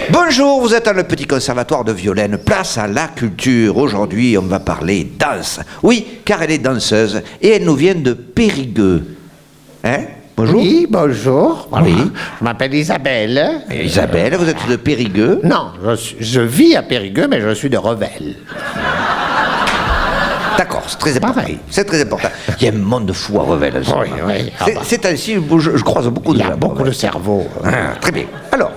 Bonjour, vous êtes dans le petit conservatoire de Violaine, place à la culture. Aujourd'hui, on va parler danse. Oui, car elle est danseuse et elle nous vient de Périgueux. Hein? Bonjour. Oui, bonjour. Voilà. Oui. Je m'appelle Isabelle. Isabelle, vous êtes de Périgueux? Non, je vis à Périgueux, mais je suis de Revel. D'accord, c'est très important. Pareil. C'est très important. Il y a un monde fou à Revel. Oui, oui. Ah bah. C'est ainsi, je croise beaucoup de Il y a gens. beaucoup de cerveau. Ah, très bien. Alors,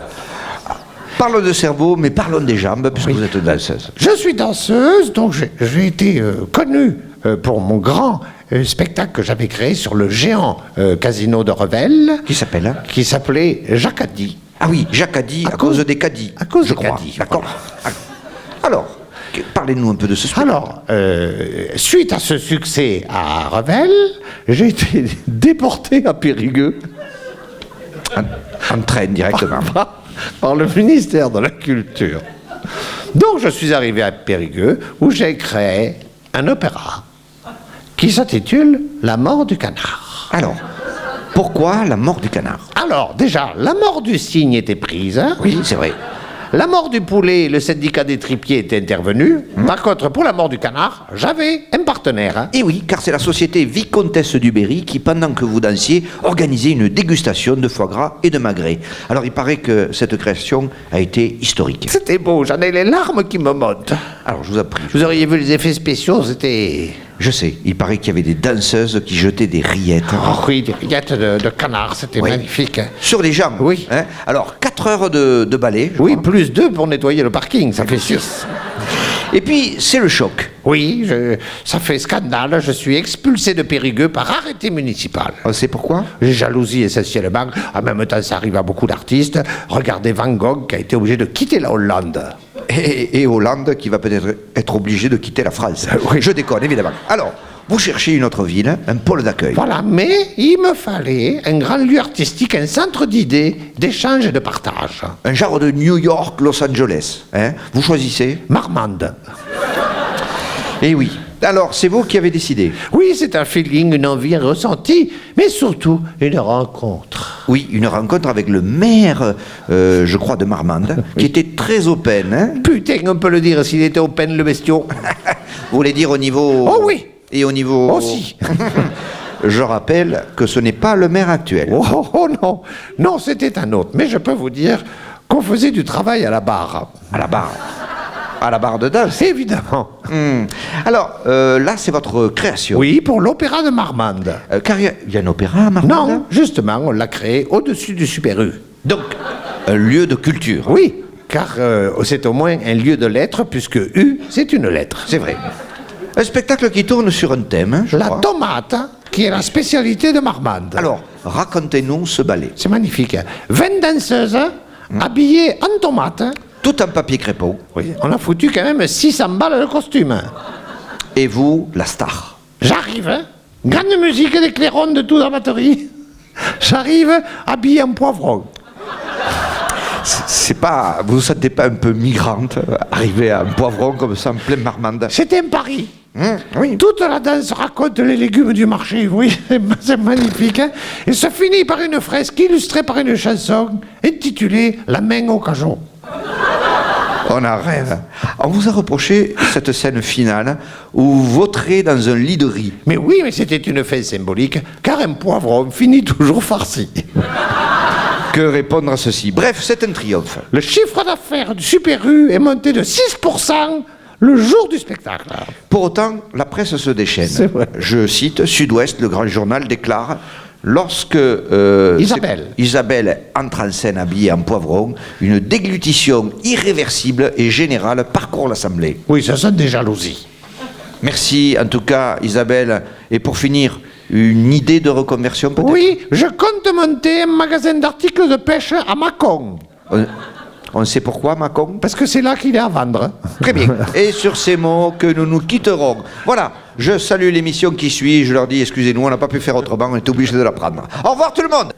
parlons de cerveau, mais parlons des jambes, puisque vous êtes danseuse. Je suis danseuse, donc j'ai été connue pour mon grand spectacle que j'avais créé sur le géant casino de Revel. Qui s'appelle, hein? Qui s'appelait Jacadi. Ah oui, Jacadi, à cause des caddies. À cause je des crois. caddies, D'accord. Alors, parlez-nous un peu de ce spectacle. Alors, suite à ce succès à Revel, j'ai été déporté à Périgueux En train directement. par le ministère de la Culture. Donc, je suis arrivé à Périgueux où j'ai créé un opéra qui s'intitule La mort du canard. Alors, pourquoi la mort du canard? Alors, déjà, la mort du cygne était prise. Hein. Oui, c'est vrai. La mort du poulet, le syndicat des tripiers était intervenu. Par contre, pour la mort du canard, j'avais un partenaire. Hein. Et oui, car c'est la société Vicomtesse du Berry qui, pendant que vous dansiez, organisait une dégustation de foie gras et de magret. Alors, il paraît que cette création a été historique. C'était beau, j'en ai les larmes qui me montent. Alors, je vous en prie. Vous auriez vu les effets spéciaux, c'était... Je sais, il paraît qu'il y avait des danseuses qui jetaient des rillettes. Oh oui, des rillettes de canard, c'était Oui. magnifique. Sur les jambes. Oui. Hein? Alors, 4 heures de ballet. je Oui, crois. plus 2 pour nettoyer le parking, ça fait 6. Et puis, c'est le choc. Oui, ça fait scandale, je suis expulsé de Périgueux par arrêté municipal. On sait pourquoi? J'ai jalousie essentiellement, en même temps ça arrive à beaucoup d'artistes. Regardez Van Gogh qui a été obligé de quitter la Hollande. Et Hollande qui va peut-être être obligé de quitter la France. Oui. Je déconne, évidemment. Alors, vous cherchez une autre ville, un pôle d'accueil. Voilà, mais il me fallait un grand lieu artistique, un centre d'idées, d'échange et de partage. Un genre de New York, Los Angeles. Hein? Vous choisissez? Marmande. Eh oui. Alors, c'est vous qui avez décidé? Oui, c'est un feeling, une envie, un ressenti, mais surtout une rencontre. Oui, une rencontre avec le maire, je crois, de Marmande, qui était très open. Hein? Putain, on peut le dire s'il était open le bestiau. Vous voulez dire au niveau... Oh oui. Et au niveau... Aussi. Je rappelle que ce n'est pas le maire actuel. Oh non, non, c'était un autre. Mais je peux vous dire qu'on faisait du travail à la barre. À la barre. À la barre de danse. Évidemment. Alors, là, c'est votre création. Oui, pour l'opéra de Marmande. Car il y a un opéra à Marmande? Non, justement, on l'a créé au-dessus du Super U. Donc, un lieu de culture. Oui, car c'est au moins un lieu de lettres, puisque U, c'est une lettre. C'est vrai. Un spectacle qui tourne sur un thème, hein, je La crois. tomate, qui est la spécialité de Marmande. Alors, racontez-nous ce ballet. C'est magnifique. 20 danseuses habillées en tomate. Tout en papier crépon. Oui, on a foutu quand même 600 balles le costume. Et vous, la star. J'arrive, grande musique, des clairons de toute la batterie. J'arrive habillé en poivron. C'est pas... Vous vous sentez pas un peu migrante, arriver à un poivron comme ça en plein Marmande? C'était un pari. Oui. Toute la danse raconte les légumes du marché, oui, c'est magnifique. Hein, et se finit par une fresque illustrée par une chanson intitulée La main au cajon. On en rêve. On vous a reproché cette scène finale où vous vautrez dans un lit de riz. Mais oui, mais c'était une fin symbolique, car un poivron finit toujours farci. Que répondre à ceci? Bref, c'est un triomphe. Le chiffre d'affaires du Super U est monté de 6% le jour du spectacle. Pour autant, la presse se déchaîne. C'est vrai. Je cite, Sud-Ouest, le grand journal, déclare: lorsque Isabelle entre en scène habillée en poivron, une déglutition irréversible et générale parcourt l'Assemblée. Oui, ça sonne des jalousies. Merci en tout cas Isabelle. Et pour finir, une idée de reconversion peut-être? Oui, je compte monter un magasin d'articles de pêche à Mâcon. On sait pourquoi, Macon? Parce que c'est là qu'il est à vendre. Très bien. Et sur ces mots que nous nous quitterons. Voilà, je salue l'émission qui suit, je leur dis excusez-nous, on n'a pas pu faire autrement, on est obligé de la prendre. Au revoir tout le monde!